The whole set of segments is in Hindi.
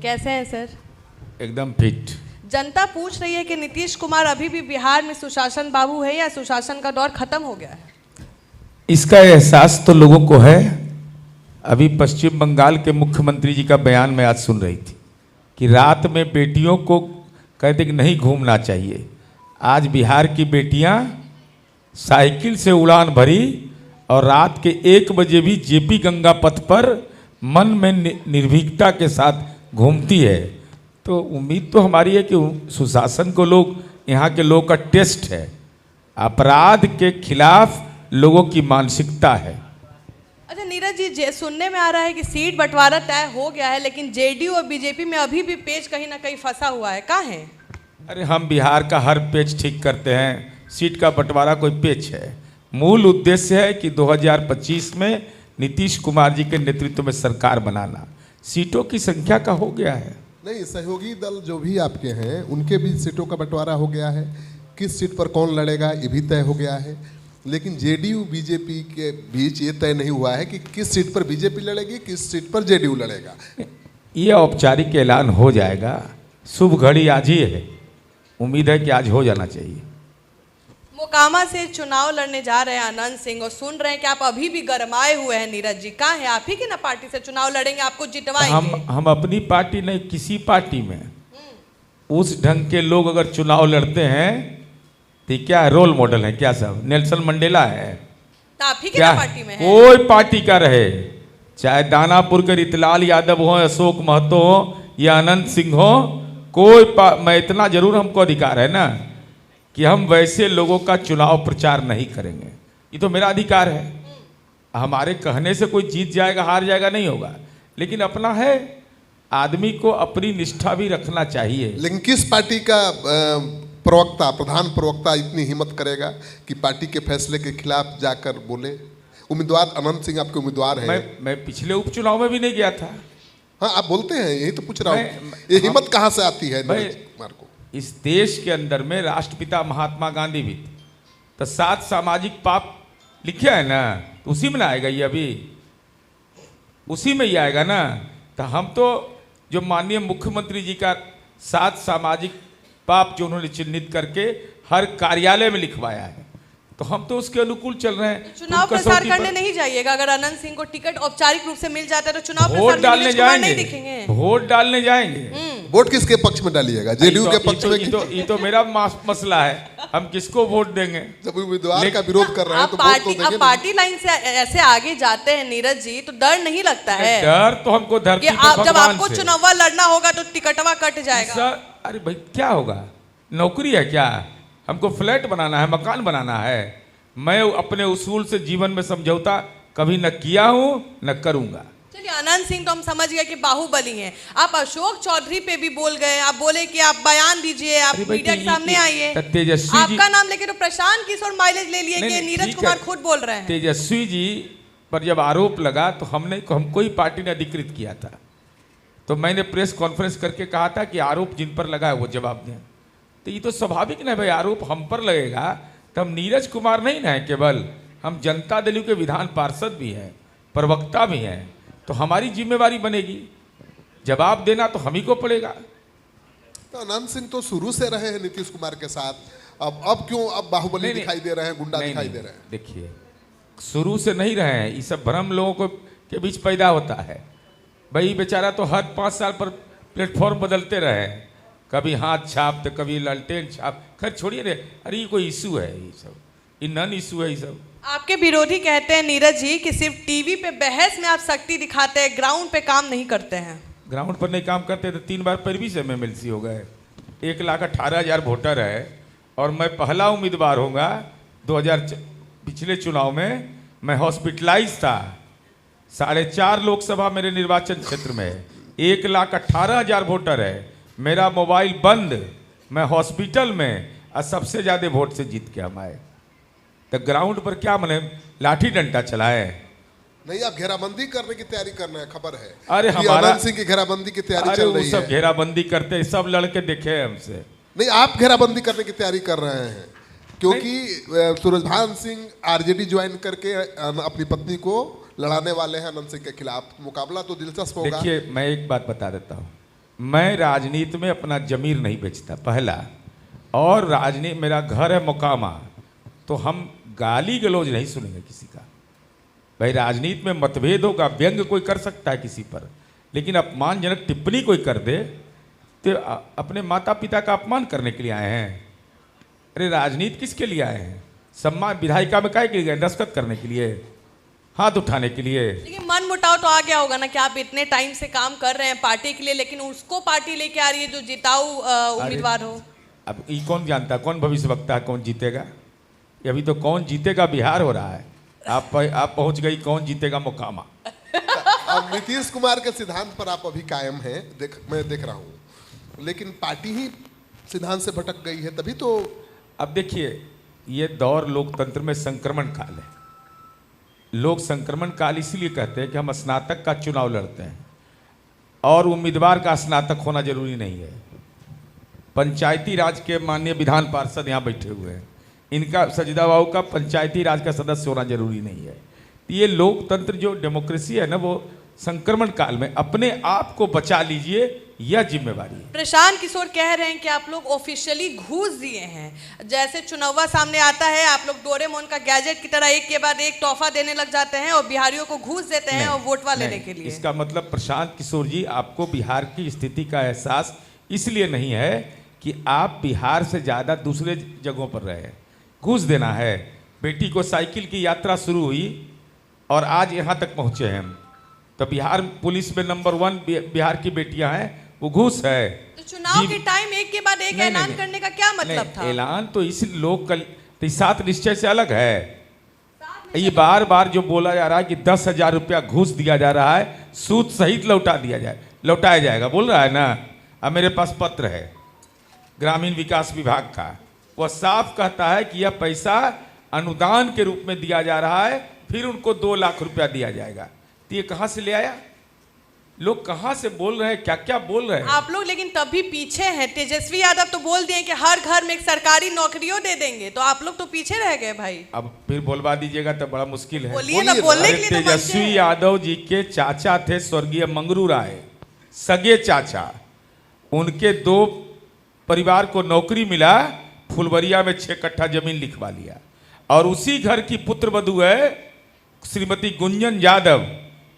कैसे हैं सर? एकदम फिट। जनता पूछ रही है कि नीतीश कुमार अभी भी बिहार में सुशासन बाबू है या सुशासन का दौर खत्म हो गया है? इसका एहसास तो लोगों को है। अभी पश्चिम बंगाल के मुख्यमंत्री जी का बयान मैं आज सुन रही थी कि रात में बेटियों को कहते कि नहीं घूमना चाहिए। आज बिहार की बेटियां साइकिल से उड़ान भरी और रात के 1 बजे भी जेपी गंगा पथ पर मन में निर्भीकता के साथ घूमती है। तो उम्मीद तो हमारी है कि सुशासन को लोग, यहाँ के लोगों का टेस्ट है, अपराध के खिलाफ लोगों की मानसिकता है। अच्छा नीरज जी, सुनने में आ रहा है कि सीट बंटवारा तय हो गया है, लेकिन जेडीयू और बीजेपी में अभी भी पेच कहीं ना कहीं फंसा हुआ है, कहाँ है? अरे हम बिहार का हर पेच ठीक करते हैं। सीट का बंटवारा कोई पेच है? मूल उद्देश्य है कि 2025 में नीतीश कुमार जी के नेतृत्व में सरकार बनाना। सीटों की संख्या का हो गया है। नहीं, सहयोगी दल जो भी आपके हैं उनके भी सीटों का बंटवारा हो गया है। किस सीट पर कौन लड़ेगा ये भी तय हो गया है, लेकिन जेडीयू बीजेपी के बीच ये तय नहीं हुआ है कि किस सीट पर बीजेपी लड़ेगी, किस सीट पर जेडीयू लड़ेगा। ये औपचारिक ऐलान हो जाएगा। शुभ घड़ी आज ही है, उम्मीद है कि आज हो जाना चाहिए। मोकामा से चुनाव लड़ने जा रहे हैं आनंद सिंह और सुन रहे हैं कि आप अभी भी गरमाए हुए हैं। नीरज जी, कहाँ है? आप ही की ना पार्टी से चुनाव लड़ेंगे, आपको जितवाएंगे। हम अपनी पार्टी नहीं, किसी पार्टी में उस ढंग के लोग अगर चुनाव लड़ते हैं तो क्या रोल मॉडल है? क्या सब नेल्सन मंडेला है? तो आप ही की ना पार्टी में है? कोई पार्टी का रहे, चाहे दानापुर के रितलाल यादव हो, अशोक महतो हो या अनंत सिंह हो, मैं इतना जरूर हमको अधिकार है ना कि हम वैसे लोगों का चुनाव प्रचार नहीं करेंगे। ये तो मेरा अधिकार है। हमारे कहने से कोई जीत जाएगा हार जाएगा नहीं होगा, लेकिन अपना है, आदमी को अपनी निष्ठा भी रखना चाहिए। लेकिन किस पार्टी का प्रवक्ता, प्रधान प्रवक्ता इतनी हिम्मत करेगा कि पार्टी के फैसले के खिलाफ जाकर बोले? उम्मीदवार अनंत सिंह आपके उम्मीदवार हैं। मैं पिछले उपचुनाव में भी नहीं गया था। हाँ, आप बोलते हैं, यही तो पूछ रहा हूँ, ये हिम्मत कहाँ से आती है नीरज कुमार को? इस देश के अंदर में राष्ट्रपिता महात्मा गांधी भी तो 7 सामाजिक पाप लिखे है ना, तो उसी में ना आएगा ये, अभी उसी में ही आएगा ना। तो हम तो जो माननीय मुख्यमंत्री जी का 7 सामाजिक पाप जो उन्होंने चिन्हित करके हर कार्यालय में लिखवाया है, तो हम तो उसके अनुकूल चल रहे हैं। चुनाव प्रचार करने नहीं जाइएगा? अगर अनंत सिंह को टिकट औपचारिक रूप से मिल जाता है तो चुनाव वोट डालने जाएंगे, नहीं दिखेंगे। वोट डालने जाएंगे। वोट किसके पक्ष में डालिएगा? जेडीयू के पक्ष में? ये तो मेरा मसला है, हम किसको वोट देंगे? जब उम्मीदवार का विरोध कर रहे हैं तो वोट तो देंगे। पार्टी लाइन से ऐसे आगे जाते हैं नीरज जी, तो डर नहीं लगता है? डर तो हमको धरती पे भगवान से। जब आपको चुनाव लड़ना होगा तो टिकटवा कट जाएगा। अरे भाई क्या होगा? नौकरी है क्या? हमको फ्लैट बनाना है, मकान बनाना है। मैं अपने उसूल से जीवन में समझौता कभी न किया हूं न करूंगा। चलिए, आनंद सिंह तो हम समझ गए कि बाहुबली हैं। आप अशोक चौधरी पे भी बोल गए, आप बोले कि आप बयान दीजिए, आप मीडिया के सामने आइए। तेजस्वी आपका नाम लेके तो प्रशांत किशोर माइलेज ले लिए कि नीरज कुमार खुद बोल रहे हैं। तेजस्वी जी पर जब आरोप लगा तो हमको ही पार्टी ने अधिकृत किया था, तो मैंने प्रेस कॉन्फ्रेंस करके कहा था कि आरोप जिन पर लगा है वो जवाब दें। तो ये तो स्वाभाविक ना भाई, आरोप हम पर लगेगा तो हम नीरज कुमार नहीं ना है केवल, हम जनता दल के विधान पार्षद भी हैं, प्रवक्ता भी हैं, तो हमारी जिम्मेवारी बनेगी, जवाब देना तो हम ही को पड़ेगा। तो अनंत सिंह तो शुरू से रहे हैं नीतीश कुमार के साथ, अब क्यों अब बाहुबली दिखाई दे रहे हैं, गुंडा दिखाई दे रहे हैं? देखिए, शुरू से नहीं रहे हैं, ये सब भ्रम लोगों को के बीच पैदा होता है। भाई बेचारा तो हर 5 साल पर प्लेटफॉर्म बदलते रहे, कभी हाथ छाप तो कभी लालटेन छाप। खैर छोड़िए रे, अरे ये कोई इशू है? ये सब ये नन इशू है। ये सब आपके विरोधी कहते हैं नीरज जी कि सिर्फ टीवी पे बहस में आप शक्ति दिखाते हैं, ग्राउंड पे काम नहीं करते हैं। ग्राउंड पर नहीं काम करते तो 3 बार पैरवी से MLC हो गए। 1,18,000 वोटर है और मैं पहला उम्मीदवार होगा। 2000 पिछले चुनाव में मैं हॉस्पिटलाइज था, 4.5 लोकसभा मेरे निर्वाचन क्षेत्र में है, 1,18,000 वोटर है, मेरा मोबाइल बंद, मैं हॉस्पिटल में, और सबसे ज़्यादा वोट से जीत के हम आए। तो ग्राउंड पर क्या मने लाठी डंडा चलाए? नहीं, आप घेराबंदी करने की तैयारी कर रहे हैं, खबर है। अरे हमारा अनंत सिंह की घेराबंदी की तैयारी चल रही है। सब घेराबंदी करते हैं, सब लड़के देखे हैं हमसे। नहीं, आप घेराबंदी करने की तैयारी कर रहे हैं क्योंकि सूरजभान सिंह आरजेडी ज्वाइन करके अपनी पत्नी को लड़ाने वाले हैं अनंत सिंह के खिलाफ। मुकाबला तो दिलचस्प होगा। देखिए, मैं एक बात बता देता हूँ, मैं राजनीति में अपना जमीर नहीं बेचता पहला, और राजनीति मेरा घर है मोकामा, तो हम गाली गलौज नहीं सुनेंगे किसी का। भाई राजनीति में मतभेद होगा, व्यंग कोई कर सकता है किसी पर, लेकिन अपमानजनक टिप्पणी कोई कर दे तो अपने माता पिता का अपमान करने के लिए आए हैं। अरे राजनीति किसके लिए आए हैं? सम्मान विधायिका में काहे के लिए गए? दस्तखत करने के लिए, हाथ उठाने के लिए। लेकिन मन मुटाव तो आ गया होगा ना कि आप इतने टाइम से काम कर रहे हैं पार्टी के लिए, लेकिन उसको पार्टी लेके आ रही है जो जिताऊ उम्मीदवार हो। अब ये कौन जानता, कौन भविष्यवक्ता है कौन जीतेगा? ये अभी तो कौन जीतेगा बिहार हो रहा है। आप पहुंच गई कौन जीतेगा मोकामा। अब नीतीश कुमार के सिद्धांत पर आप अभी कायम हैं, मैं देख रहा हूँ, लेकिन पार्टी ही सिद्धांत से भटक गई है, तभी तो। अब देखिए, ये दौर लोकतंत्र में संक्रमण काल है। लोग संक्रमण काल इसलिए कहते हैं कि हम स्नातक का चुनाव लड़ते हैं, और उम्मीदवार का स्नातक होना जरूरी नहीं है। पंचायती राज के माननीय विधान पार्षद यहाँ बैठे हुए हैं, इनका सजदा बाबू का पंचायती राज का सदस्य होना जरूरी नहीं है। ये लोकतंत्र जो डेमोक्रेसी है ना, वो संक्रमण काल में अपने आप को बचा लीजिए, यह जिम्मेवारी है। प्रशांत किशोर कह रहे हैं कि आप लोग ऑफिशियली घूस दिए हैं। जैसे चुनावा सामने आता है, आप लोग डोरेमोन का गैजेट की तरह एक के बाद एक तोहफा देने लग जाते हैं और बिहारियों को घूस देते हैं और वोटवा लेने के लिए। इसका मतलब प्रशांत किशोर जी, आपको बिहार की स्थिति का एहसास इसलिए नहीं है कि आप बिहार से ज़्यादा दूसरे जगहों पर रहे। घूस देना है। बेटी को साइकिल की यात्रा शुरू हुई और आज यहाँ तक पहुँचे हैं हम, तो बिहार पुलिस में नंबर 1 बिहार की बेटियां हैं, वो घूस है। तो चुनाव के टाइम एक के बाद एक ऐलान करने का क्या मतलब था? ऐलान तो इस लोक सात निश्चय से अलग है। ये बार बार जो बोला जा रहा है कि 10,000 रुपया घूस दिया जा रहा है, सूद सहित लौटाया जाएगा बोल रहा है ना। अब मेरे पास पत्र है ग्रामीण विकास विभाग का, वह साफ कहता है कि यह पैसा अनुदान के रूप में दिया जा रहा है, फिर उनको 2 लाख रुपया दिया जाएगा। तो ये कहाँ से ले आया? लोग कहाँ से बोल रहे हैं, क्या क्या बोल रहे हैं आप लोग? लेकिन तब भी पीछे हैं। तेजस्वी यादव तो बोल दिए कि हर घर में एक सरकारी नौकरियों दे देंगे, तो आप लोग तो पीछे रह गए भाई। अब फिर बोलवा दीजिएगा तो बड़ा मुश्किल है। बोलिए ना, बोलने के लिए तो तेजस्वी यादव जी के चाचा थे स्वर्गीय मंगरू राय, सगे चाचा। उनके 2 परिवार को नौकरी मिला, फुलवरिया में 6 कट्ठा जमीन लिखवा लिया, और उसी घर की पुत्रवधू है श्रीमती गुंजन यादव,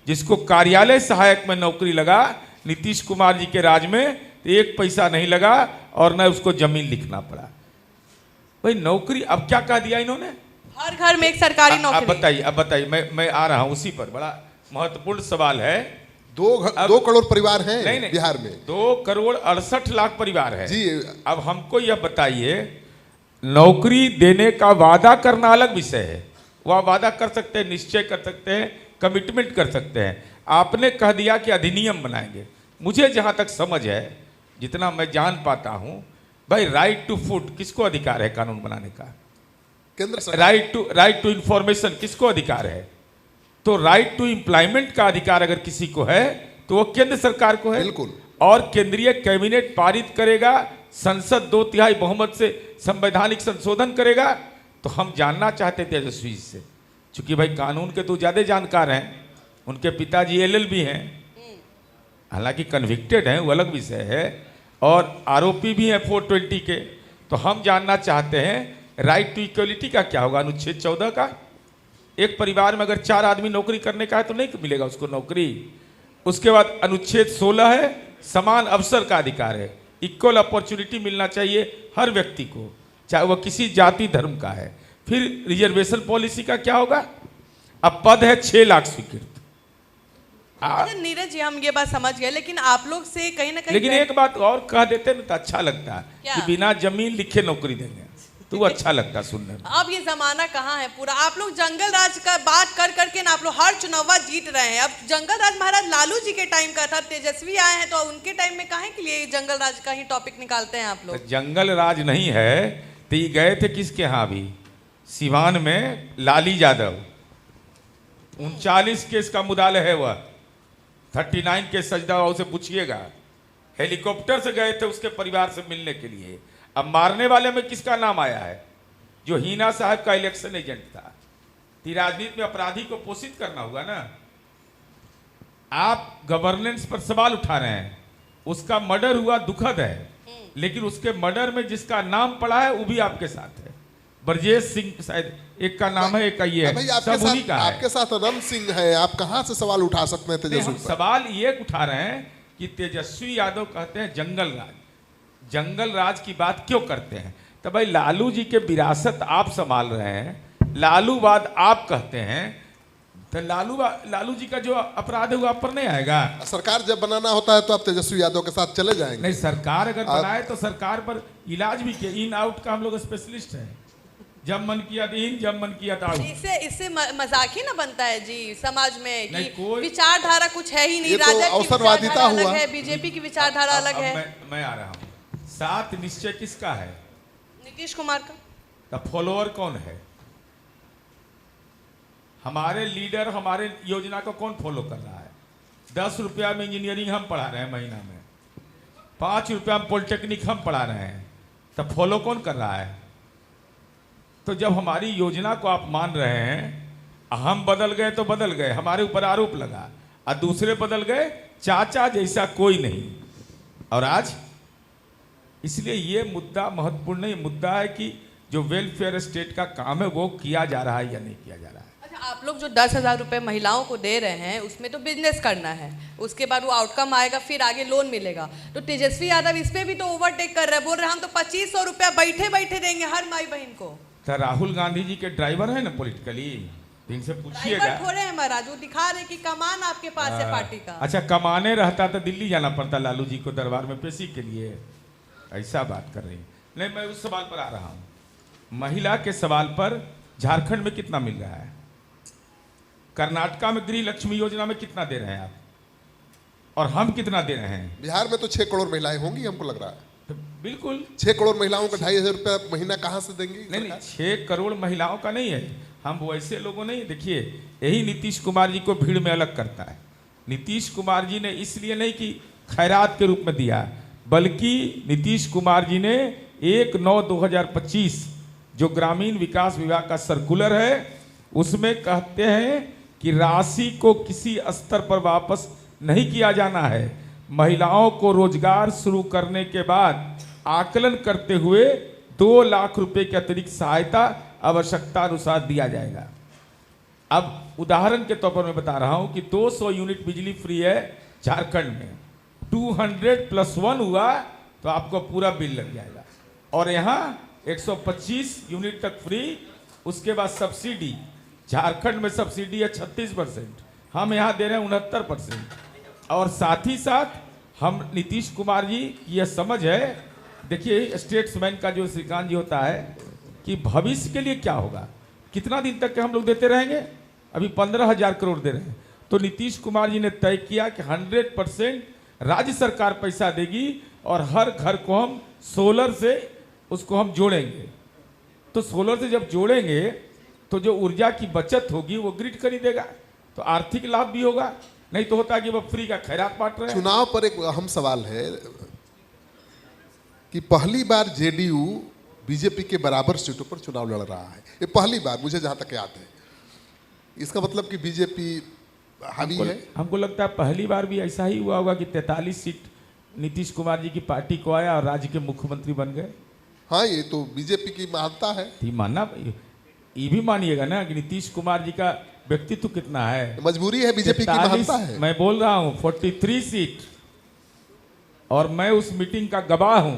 जिसको कार्यालय सहायक में नौकरी लगा नीतीश कुमार जी के राज में, तो 1 पैसा नहीं लगा और न उसको जमीन लिखना पड़ा। भाई नौकरी, अब क्या कह दिया इन्होंने? हर घर में एक सरकारी नौकरी। अब बताइए, मैं आ रहा हूं उसी पर। बड़ा महत्वपूर्ण सवाल है। 2 करोड़ परिवार हैं नहीं, बिहार में। 2 करोड़ 68 लाख परिवार है जी। अब हमको यह बताइए, नौकरी देने का वादा करना अलग विषय है। वह वादा कर सकते हैं, निश्चय कर सकते हैं, कमिटमेंट कर सकते हैं। आपने कह दिया कि अधिनियम बनाएंगे। मुझे जहां तक समझ है, जितना मैं जान पाता हूं, भाई राइट टू फूड किसको अधिकार है कानून बनाने का? केंद्र सरकार। राइट टू इंफॉर्मेशन किसको अधिकार है? तो राइट टू एम्प्लॉयमेंट का अधिकार अगर किसी को है तो वो केंद्र सरकार को है। बिल्कुल। और केंद्रीय कैबिनेट पारित करेगा, संसद 2/3 बहुमत से संवैधानिक संशोधन करेगा। तो हम जानना चाहते थे तेजस्वी से, चूंकि भाई कानून के तो ज्यादा जानकार हैं, उनके पिताजी LLB हैं, हालांकि कन्विक्टेड हैं, वो अलग विषय है, और आरोपी भी हैं 420 के। तो हम जानना चाहते हैं राइट टू इक्वलिटी का क्या होगा, अनुच्छेद 14 का। एक परिवार में अगर 4 आदमी नौकरी करने का है तो नहीं मिलेगा उसको नौकरी। उसके बाद अनुच्छेद 16 है, समान अवसर का अधिकार है, इक्वल अपॉर्चुनिटी मिलना चाहिए हर व्यक्ति को, चाहे वह किसी जाति धर्म का है। फिर रिजर्वेशन पॉलिसी का क्या होगा? अब पद है 6 लाख स्वीकृत। नीरज जी, हम ये बात समझ गए, लेकिन आप लोग से कहीं ना कहीं। लेकिन एक बात और कह देते ना तो अच्छा लगता है कि बिना जमीन लिखे नौकरी देंगे, तो अच्छा लगता सुनने में। अब ये जमाना कहाँ है पूरा? आप लोग जंगल राज का बात कर करके ना आप लोग हर चुनाव जीत रहे हैं। अब जंगल राज महाराज लालू जी के टाइम का था, तेजस्वी आए हैं, तो उनके टाइम में काहे के लिए जंगल राज का ही टॉपिक निकालते हैं आप लोग? तो जंगल राज नहीं है तो ये गए थे किसके यहाँ? भी सिवान में लाली यादव, 39 केस का मुदाले है, वह 39 केस सजदा बाबू से पूछिएगा। हेलीकॉप्टर से गए थे उसके परिवार से मिलने के लिए। अब मारने वाले में किसका नाम आया है? जो हीना साहब का इलेक्शन एजेंट था। राजनीति में अपराधी को पोषित करना होगा ना। आप गवर्नेंस पर सवाल उठा रहे हैं, उसका मर्डर हुआ दुखद है, लेकिन उसके मर्डर में जिसका नाम पड़ा है वो भी आपके साथ है। ब्रजेश सिंह शायद एक का नाम है, एक का ये भाई है, सब उन्हीं का है। आपके साथ रम सिंह है, आप कहां से सवाल उठा सकते हैं नहीं, तेजस्वी हम पर? सवाल ये उठा रहे हैं कि तेजस्वी यादव कहते हैं जंगल राज, जंगल राज की बात क्यों करते हैं? तो भाई लालू जी के विरासत आप संभाल रहे हैं, लालूवाद आप कहते हैं, तो लालू जी का जो अपराध है वो आप पर नहीं आएगा? सरकार जब बनाना होता है तो आप तेजस्वी यादव के साथ चले जाएंगे? नहीं, सरकार अगर बनाए तो सरकार पर इलाज भी किया, इन आउट का हम लोग स्पेशलिस्ट हैं। जब मन किया तो इन, जब मन किया तो आउट। इससे मजाक ही ना बनता है जी समाज में नहीं, कि कोई विचारधारा कुछ है ही नहीं। ये तो राजद की अवसरवादिता विचारधारा अलग हुआ। है, बीजेपी की विचारधारा अलग है। मैं आ रहा हूँ। 7 निश्चय किसका है? नीतीश कुमार का। तो फॉलोअर कौन है? हमारे लीडर, हमारे योजना को कौन फॉलो कर रहा है? 10 रुपया में इंजीनियरिंग हम पढ़ा रहे हैं महीना में, 5 रुपया में पॉलिटेक्निक हम पढ़ा रहे हैं, तब फॉलो कौन कर रहा है? तो जब हमारी योजना को आप मान रहे हैं, हम बदल गए तो बदल गए, हमारे ऊपर आरोप लगा, और दूसरे बदल गए, चाचा जैसा कोई नहीं। और आज इसलिए ये मुद्दा महत्वपूर्ण नहीं, मुद्दा है कि जो वेलफेयर स्टेट का काम है वो किया जा रहा है या नहीं किया जा रहा है। अच्छा, आप लोग जो 10,000 रुपए महिलाओं को दे रहे हैं उसमें तो बिजनेस करना है, उसके बाद वो आउटकम आएगा, फिर आगे लोन मिलेगा। तो तेजस्वी यादव इस पे भी तो ओवरटेक कर रहे हैं, बोल रहे हैं हम तो 2500 रुपया बैठे बैठे देंगे हर माई बहन को। तो राहुल गांधी जी के ड्राइवर है ना पॉलिटिकली, इनसे पूछिएगा। ड्राइवर थोड़े हैं महाराज, वो दिखा रहे कि कमान आपके पास है पार्टी का। अच्छा, कमाने रहता तो दिल्ली जाना पड़ता लालू जी को दरबार में पेशी के लिए, ऐसा बात कर रही है। नहीं, मैं उस सवाल पर आ रहा हूँ, महिला के सवाल पर। झारखंड में कितना मिल रहा है? कर्नाटका में गृह लक्ष्मी योजना में कितना दे रहे हैं आप, और हम कितना दे रहे हैं? बिहार में तो 6 करोड़ महिलाएं होंगी, हमको लग रहा है। तो बिल्कुल 6 करोड़ महिलाओं को 2,500 रुपया महीना कहाँ से देंगी? नहीं, 6 करोड़ महिलाओं का नहीं है, हम वैसे लोगों नहीं। देखिए, यही नीतीश कुमार जी को भीड़ में अलग करता है। नीतीश कुमार जी ने इसलिए नहीं कि खैरात के रूप में दिया, बल्कि नीतीश कुमार जी ने 1/9/2025 जो ग्रामीण विकास विभाग का सर्कुलर है उसमें कहते हैं कि राशि को किसी स्तर पर वापस नहीं किया जाना है। महिलाओं को रोजगार शुरू करने के बाद आकलन करते हुए 2 लाख रुपए की अतिरिक्त सहायता आवश्यकता अनुसार दिया जाएगा। अब उदाहरण के तौर पर मैं बता रहा हूं कि 200 यूनिट बिजली फ्री है झारखंड में, 200+1 हुआ तो आपको पूरा बिल लग जाएगा। और यहाँ 125 यूनिट तक फ्री, उसके बाद सब्सिडी। झारखंड में सब्सिडी है 36%, हम यहाँ दे रहे हैं 69%। और साथ ही साथ हम नीतीश कुमार जी की यह समझ है, देखिए स्टेट्समैन का जो श्रीकांत जी होता है कि भविष्य के लिए क्या होगा, कितना दिन तक के हम लोग देते रहेंगे। अभी 15,000 करोड़ दे रहे हैं, तो नीतीश कुमार जी ने तय किया कि 100% राज्य सरकार पैसा देगी और हर घर को हम सोलर से उसको हम जोड़ेंगे। तो सोलर से जब जोड़ेंगे तो जो ऊर्जा की बचत होगी वो ग्रिड खरीदेगा, तो आर्थिक लाभ भी होगा। नहीं तो होता कि वो फ्री का खैरात बांट रहे हैं। चुनाव पर एक अहम सवाल है कि पहली बार जेडीयू बीजेपी के बराबर सीटों पर चुनाव लड़ रहा है, ये पहली बार मुझे जहां तक याद है। इसका मतलब कि बीजेपी हावी है। हमको लगता है पहली बार भी ऐसा ही हुआ होगा कि 43 सीट नीतीश कुमार जी की पार्टी को आया और राज्य के मुख्यमंत्री बन गए। हाँ, ये तो बीजेपी की मानता है। मानना, ये भी मानिएगा ना कि नीतीश कुमार जी का व्यक्तित्व कितना है, मजबूरी है, बीजेपी की मानता है। मैं बोल रहा हूँ 43 सीट, और मैं उस मीटिंग का गवाह हूं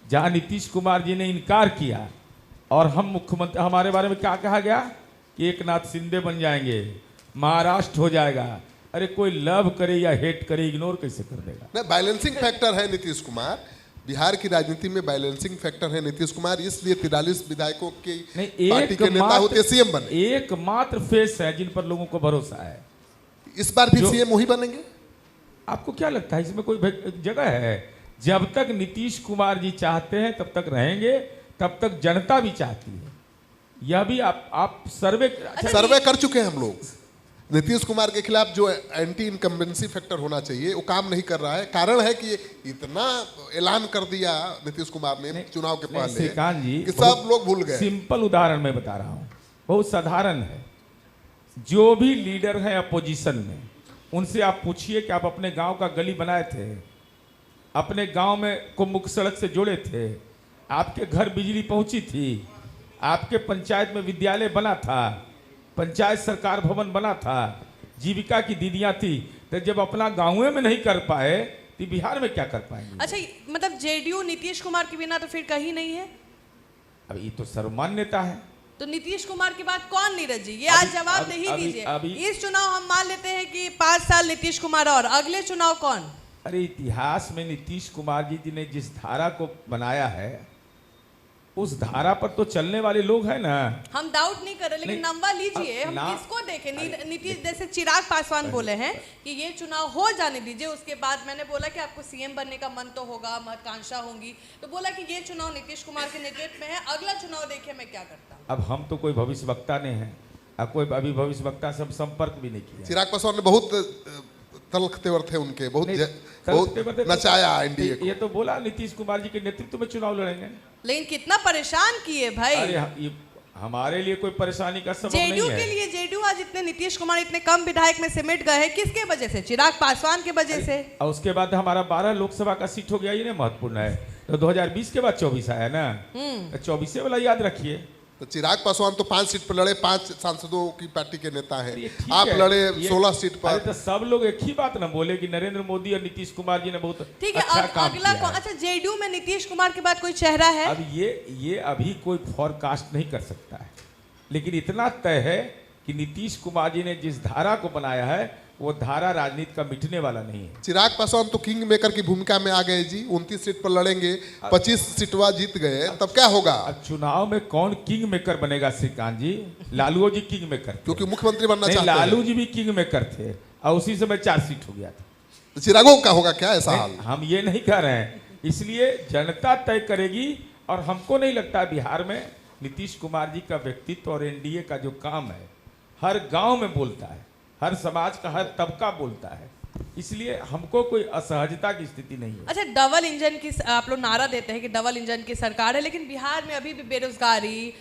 जहां नीतीश कुमार जी ने इनकार किया और हम मुख्यमंत्री, हमारे बारे में क्या कहा गया कि एक नाथ शिंदे बन जाएंगे, महाराष्ट्र हो जाएगा। अरे कोई लव करे या हेट करे, इग्नोर कैसे कर देगा? नहीं, बैलेंसिंग फैक्टर है नीतीश कुमार। बिहार की राजनीति में बैलेंसिंग फैक्टर है नीतीश कुमार, इसलिए 43 विधायकों की पार्टी के नेता होते सीएम बने। एकमात्र फेस है जिन पर लोगों को भरोसा है। इस बार भी सीएम वही बनेंगे। आपको क्या लगता है इसमें कोई जगह है? जब तक नीतीश कुमार जी चाहते हैं तब तक रहेंगे, तब तक जनता भी चाहती है। यह भी आप सर्वे कर चुके हैं हम लोग। नीतीश कुमार के खिलाफ जो एंटी इनकम्बेंसी फैक्टर होना चाहिए वो काम नहीं कर रहा है। कारण है कि इतना ऐलान कर दिया नीतीश कुमार ने चुनाव के पहले श्रीकांत जी कि सब लोग भूल गए। सिंपल उदाहरण मैं बता रहा हूं, बहुत साधारण है। जो भी लीडर है अपोजिशन में, उनसे आप पूछिए कि आप अपने गांव का गली बनाए थे, अपने गांव में को मुख्य सड़क से जोड़े थे, आपके घर बिजली पहुंची थी, आपके पंचायत में विद्यालय बना था, पंचायत सरकार भवन बना था, जीविका की दीदियां थी। तो जब अपना गाँव में नहीं कर पाए तो बिहार में क्या कर पाएंगे? अच्छा, मतलब जेडीयू नीतीश कुमार के बिना तो फिर कहीं नहीं है। अब ये तो सर्वमान्य नेता है। तो नीतीश कुमार के बाद कौन नीरज जी? ये आज जवाब नहीं दीजिए। इस चुनाव हम मान लेते हैं कि 5 साल नीतीश कुमार और अगले चुनाव कौन? अरे इतिहास में नीतीश कुमार जी ने जिस धारा को बनाया है उस धारा पर तो चलने वाले लोग हैं ना। हम डाउट नहीं कर रहे, लेकिन नंबर लीजिए। हम किसको देखें? नीतीश जैसे चिराग पासवान बोले हैं कि ये चुनाव हो जाने दीजिए, उसके बाद मैंने बोला कि आपको सीएम बनने का मन तो होगा, महत्वाकांक्षा होंगी, तो बोला कि ये चुनाव नीतीश कुमार के नेतृत्व में है, अगला चुनाव देखिए मैं क्या करता हूँ। अब हम तो कोई भविष्यवक्ता नहीं है, अब कोई अभी भविष्यवक्ता से संपर्क भी नहीं किया। चिराग पासवान ने बहुत तलखतेवर थे उनके, बहुत नचाया एनडीए को। ये तो बोला नीतीश कुमार जी के नेतृत्व में चुनाव लड़ेंगे, लेकिन कितना परेशान किए भाई। अरे ये हमारे लिए कोई परेशानी का सबब नहीं है। जेडीयू के लिए, जेडीयू आज इतने नीतीश कुमार इतने कम विधायक में सिमट गए हैं, किसके वजह से? चिराग पासवान के वजह से। और उसके बाद हमारा 12 लोकसभा का सीट हो गया, ये ना महत्वपूर्ण है। तो 2020 के बाद 24 आया ना, 24 वाला याद रखिए। तो चिराग पासवान तो 5 सीट पर लड़े, 5 सांसदों की पार्टी के नेता हैं। आप है, लड़े 16 सीट पर। अरे तो सब लोग एक ही बात ना बोले कि नरेंद्र मोदी और नीतीश कुमार जी ने बहुत ठीक है। अच्छा काम अगला किया है। अच्छा, जेडीयू में नीतीश कुमार के बाद कोई चेहरा है? अब ये अभी कोई फॉरकास्ट नहीं कर सकता है, लेकिन इतना तय है कि नीतीश कुमार जी ने जिस धारा को बनाया है वो धारा राजनीति का मिटने वाला नहीं है। चिराग पासवान तो किंग मेकर की भूमिका में आ गए जी, 29 सीट पर लड़ेंगे, 25 सीटवा जीत गए, तब क्या होगा? अब चुनाव में कौन किंग मेकर बनेगा श्रीकांत जी? लालू जी किंग मेकर थे, क्योंकि मुख्यमंत्री बनना चाहते हैं। लालू जी भी किंग मेकर थे और उसी समय 4 सीट हो गया था। तो चिरागों का होगा क्या ऐसा हाल? हम ये नहीं कह रहे हैं, इसलिए जनता तय करेगी। और हमको नहीं लगता बिहार में नीतीश कुमार जी का व्यक्तित्व और एनडीए का जो काम है हर गांव में बोलता है, हर समाज का हर तबका बोलता है, इसलिए हमको कोई असहजता की स्थिति नहीं है। अच्छा, डबल इंजन की आप लोग नारा देते हैं कि डबल इंजन की सरकार है, लेकिन बिहार में अभी भी बेरोजगारी,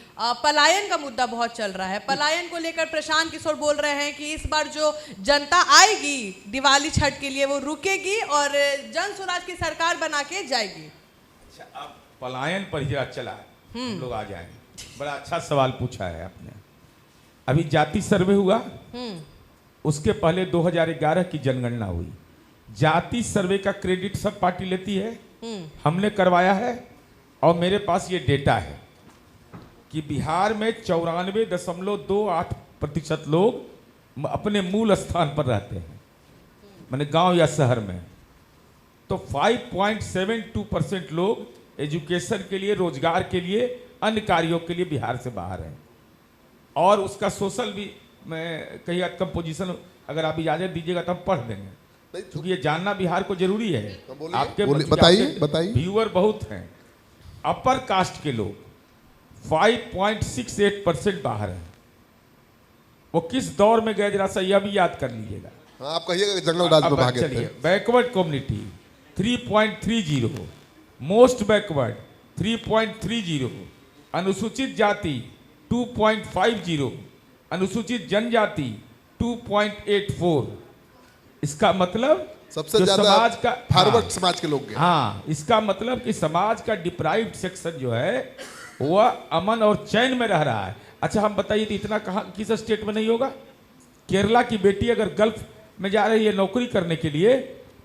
पलायन का मुद्दा बहुत चल रहा है। पलायन को लेकर प्रशांत किशोर बोल रहे हैं कि इस बार जो जनता आएगी दिवाली छठ के लिए वो रुकेगी और जन स्वराज की सरकार बना के जाएगी। अच्छा, अब पलायन पर ही चला हम लोग आ जाएंगे। बड़ा अच्छा सवाल पूछा है आपने। अभी जाति सर्वे हुआ, उसके पहले 2011 की जनगणना हुई। जाति सर्वे का क्रेडिट सब पार्टी लेती है, हमने करवाया है और मेरे पास ये डेटा है कि बिहार में 94.28% लोग अपने मूल स्थान पर रहते हैं, माने गांव या शहर में। तो 5.72% लोग एजुकेशन के लिए, रोजगार के लिए, अन्य कार्यों के लिए बिहार से बाहर हैं। और उसका सोशल भी मैं कहीं कंपोजिशन अगर आप इजाजत दीजिएगा तो हम पढ़ देंगे, क्योंकि ये जानना बिहार को जरूरी है। आपके बताइए व्यूअर बहुत हैं। अपर कास्ट के लोग 5.68% बाहर हैं। वो किस दौर में गए जरा सा यह भी याद कर लीजिएगा। आप कहिएगा जंगल राज में भागे थे। बैकवर्ड कम्युनिटी 3.30, मोस्ट बैकवर्ड 3.30, अनुसूचित जाति 2.50, अनुसूचित जनजाति 2.84। इसका मतलब सबसे ज्यादा समाज का फॉरवर्ड समाज के लोग। हाँ, इसका मतलब कि समाज का डिप्राइव्ड सेक्शन जो है वह अमन और चैन में रह रहा है। अच्छा, हम बताइए तो इतना कहाँ किस स्टेट में नहीं होगा? केरला की बेटी अगर गल्फ में जा रही है नौकरी करने के लिए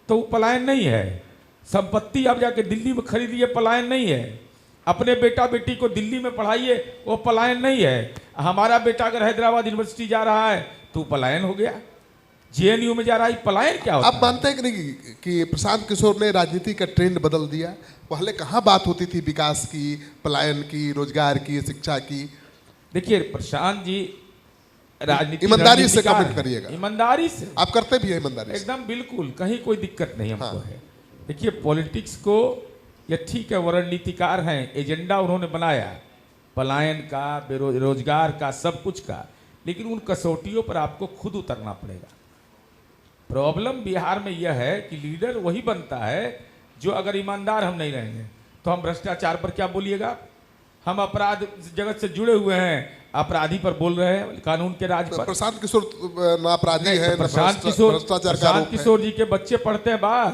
तो वो पलायन नहीं है। संपत्ति आप जाके दिल्ली में खरीदिए, पलायन नहीं है। अपने बेटा बेटी को दिल्ली में पढ़ाइए, वो पलायन नहीं है। हमारा बेटा अगर हैदराबाद यूनिवर्सिटी जा रहा है तो पलायन हो गया, जेएनयू में जा रहा है, पलायन क्या होता है? आप मानते हैं कि नहीं कि प्रशांत किशोर ने राजनीति का ट्रेंड बदल दिया? पहले कहाँ बात होती थी विकास की, पलायन की, रोजगार की, शिक्षा की? देखिए प्रशांत जी राजनीति ईमानदारी से कमेंट करिएगा। ईमानदारी से आप करते भी हैं ईमानदारी से? एकदम बिल्कुल, कहीं कोई दिक्कत नहीं हमको है। देखिए पॉलिटिक्स को, ये ठीक है वो रणनीतिकार हैं, एजेंडा उन्होंने बनाया पलायन का, बेरोजगार का, सब कुछ का, लेकिन उन कसौटियों पर आपको खुद उतरना पड़ेगा। प्रॉब्लम बिहार में यह है कि लीडर वही बनता है जो अगर ईमानदार हम नहीं रहेंगे तो हम भ्रष्टाचार पर क्या बोलिएगा? हम अपराध जगत से जुड़े हुए हैं, अपराधी पर बोल रहे हैं, कानून के राज पर। प्रशांत किशोर ना अपराधी है, प्रशांत किशोर जी के बच्चे पढ़ते हैं बाहर,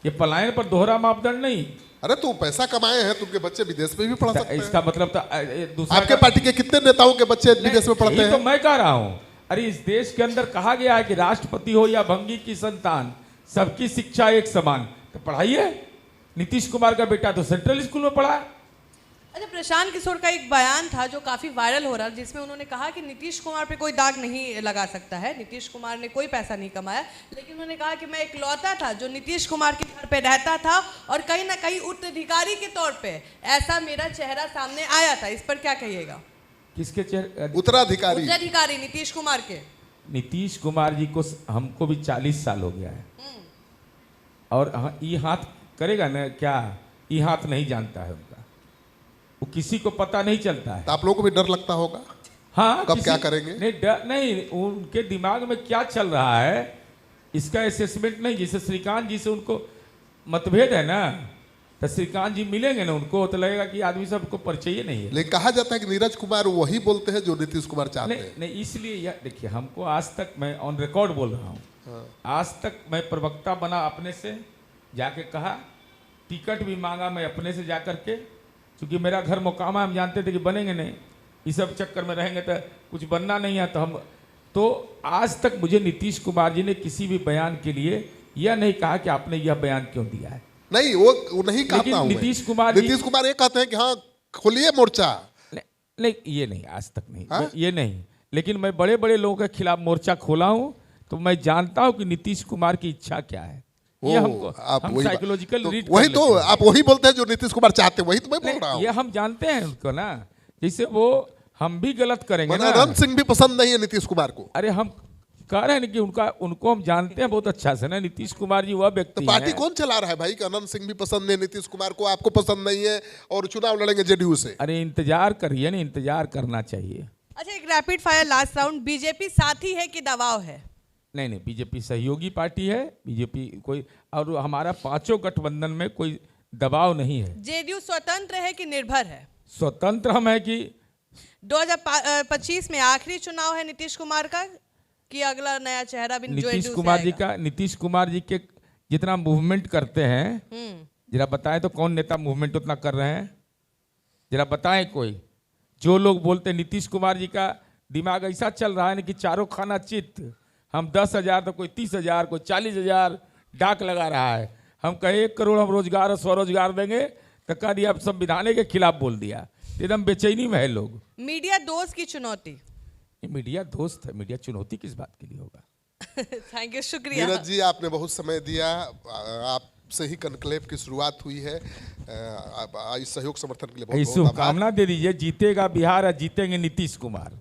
ये पलायन पर दोहरा मापदंड नहीं। अरे तो पैसा कमाए हैं तो उनके बच्चे विदेश में भी पढ़ सकते हैं। इसका मतलब तो दूसरा आपके पार्टी के कितने नेताओं के बच्चे विदेश में पढ़ते यही हैं? तो मैं कह रहा हूं। अरे इस देश के अंदर कहा गया है कि राष्ट्रपति हो या भंगी की संतान, सबकी शिक्षा एक समान। तो पढ़ाइए। नीतीश कुमार का बेटा तो सेंट्रल स्कूल में पढ़ा है। अच्छा, प्रशांत किशोर का एक बयान था जो काफी वायरल हो रहा है, जिसमें उन्होंने कहा कि नीतीश कुमार पे कोई दाग नहीं लगा सकता है, नीतीश कुमार ने कोई पैसा नहीं कमाया, लेकिन उन्होंने कहा कि मैं इकलौता था जो नीतीश कुमार के घर पे रहता था और कहीं ना कहीं उत्तराधिकारी के तौर पे ऐसा मेरा चेहरा सामने आया था। इस पर क्या कहिएगा? किसके चेहरे? उत्तराधिकारी उत्तराधिकारी नीतीश कुमार के। नीतीश कुमार जी को हमको भी 40 साल हो गया है, और ये हाथ करेगा ना क्या? ये हाथ नहीं जानता है उनका, वो किसी को पता नहीं चलता है। तो आप लोगों को भी डर लगता होगा? हाँ, कब क्या करेंगे? नहीं, डर नहीं, उनके दिमाग में क्या चल रहा है इसका असेसमेंट नहीं। जैसे श्रीकांत जी से उनको मतभेद है ना, तो श्रीकांत जी मिलेंगे ना उनको तो लगेगा कि आदमी सबको परिचय ही नहीं है। लेकिन कहा जाता है कि नीरज कुमार वही बोलते हैं जो नीतीश कुमार चाहते हैं। नहीं, इसलिए यह देखिए, हमको आज तक, मैं ऑन रिकॉर्ड बोल रहा हूँ, आज तक मैं प्रवक्ता बना अपने से, जाके कहा, टिकट भी मांगा मैं अपने से जाकर के, क्योंकि मेरा घर मोकामा, हम जानते थे कि बनेंगे नहीं, इस सब चक्कर में रहेंगे तो कुछ बनना नहीं है। तो आज तक मुझे नीतीश कुमार जी ने किसी भी बयान के लिए यह नहीं कहा कि आपने यह बयान क्यों दिया है। नहीं, वो नहीं कहता हूं। नीतीश कुमार ये कहते हैं कि हाँ खोलिए मोर्चा। नहीं, ये नहीं, आज तक नहीं, ये नहीं। लेकिन मैं बड़े बड़े लोगों के खिलाफ मोर्चा खोला हूं, तो मैं जानता हूं कि नीतीश कुमार की इच्छा क्या है। ये हम साइकोलॉजिकल रीड वही तो आप वही बोलते हैं जो नीतीश कुमार चाहते हैं, वही तो मैं बोल रहा हूँ। ये हम जानते हैं उनको ना, जैसे वो हम भी गलत करेंगे ना। अनंत सिंह भी पसंद नहीं है नीतीश कुमार को। अरे हम कह रहे हैं कि उनको हम जानते हैं बहुत अच्छा से ना। नीतीश कुमार जी वह व्यक्ति तो पार्टी कौन चला रहा है भाई कि अनंत सिंह भी पसंद नहीं नीतीश कुमार को, आपको पसंद नहीं है और चुनाव लड़ेंगे जेडीयू से? अरे इंतजार करिए ना, इंतजार करना चाहिए। अच्छा, एक rapid fire last round. BJP साथी है कि दबाव है? नहीं, बीजेपी सहयोगी पार्टी है। बीजेपी कोई, और हमारा पांचों गठबंधन में कोई दबाव नहीं है। जेडीयू स्वतंत्र है कि निर्भर है? स्वतंत्र हम है कि 2025 में आखिरी चुनाव है नीतीश कुमार का कि अगला नया चेहरा भी नीतीश कुमार जी का? नीतीश कुमार जी के जितना मूवमेंट करते हैं, जरा बताएं तो कौन नेता मूवमेंट उतना कर रहे हैं? जरा बताएं कोई। जो लोग बोलते हैं नीतीश कुमार जी का दिमाग ऐसा चल रहा है ना कि चारों खाना चित, हम 10,000 तो कोई 30,000, कोई 40,000 डाक लगा रहा है। हम कहे 1 करोड़ हम रोजगार और स्वरोजगार देंगे, तो कह दिया संविधान के खिलाफ बोल दिया। एकदम बेचैनी में है लोग। मीडिया दोस्त की चुनौती? मीडिया दोस्त है, मीडिया चुनौती किस बात के लिए होगा? थैंक यू, शुक्रिया। नीरज जी, आपने बहुत समय दिया, आपसे ही कनक्लेव की शुरुआत हुई है। इस सहयोग समर्थन के लिए बहुत बहुत शुभकामना दे दीजिए। जीतेगा बिहार और जीतेंगे नीतीश कुमार।